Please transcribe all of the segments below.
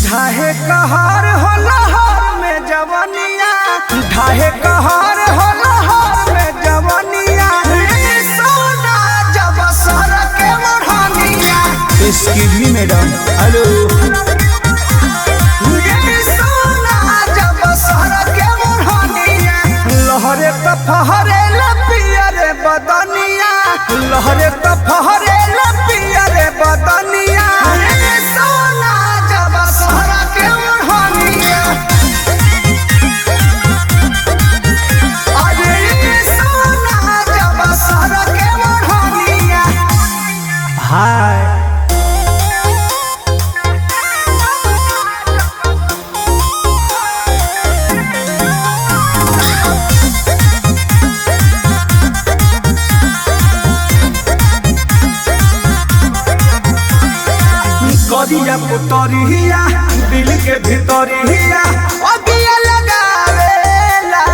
ढाहे कहर हो लहर में जवनिया, ढाहे कहर हो लहर में जवनिया, सोना जब सर के मोढ़निया। Excuse me madam, hello. सोना जब सर के मोढ़निया, लहरे त फहरे लपिया रे बदनिया, लहरे त फहरे लपिया रे बदनिया। सोना जब सर के मोढ़निया, अरे सोना जब सर के मोढ़निया। हाय करिया पुतरिया दिल के भितरिया अगिया लगावेला,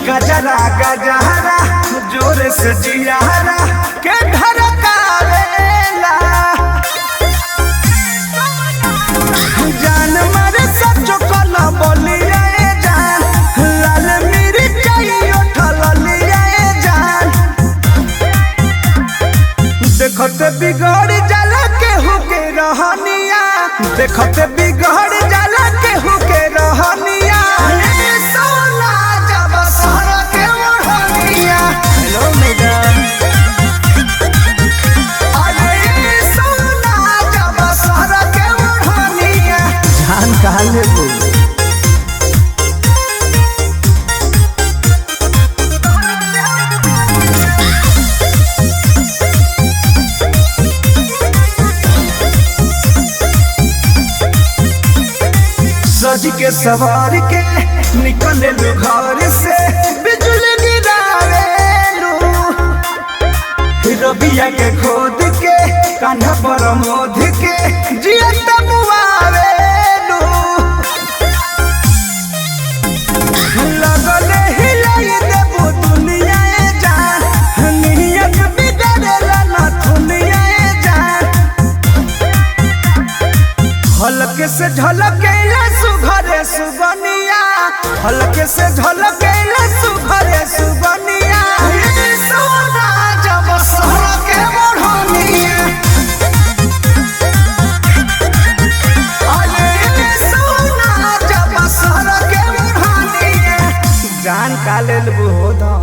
गजरा गजहरा जोर से जियारा के धड़कावेला। जान मारे सचो कला बोलिया जान, लाल मिर्चाई उठल लिया जान। देखते बिगड़ जाला केहू के रहनिया, देखते बिगड़ जाला केहू के रहनिया। सोना जब सर के मोढ़निया, हेलो मैडम। अरे सोना जब सर के मोढ़निया। जान कहाँ ले गई? सज के सवार के निकले लू घर से, बिजली गिरावेलू, रबिया के खोद के कान्हा पर मोद के जियत मुआवेलू। लगले हिलाई देबू दुनिया जान, नियत बिगड़ेला ना दुनिया जान। हल्के से झलकेला सुघरे सुबनिया, हल्के से झलकेला सुघरे सुबनिया। सोना जब सर के मोढ़निया, अरे सोना जब सर के मोढ़निया। जान का ले हो दा।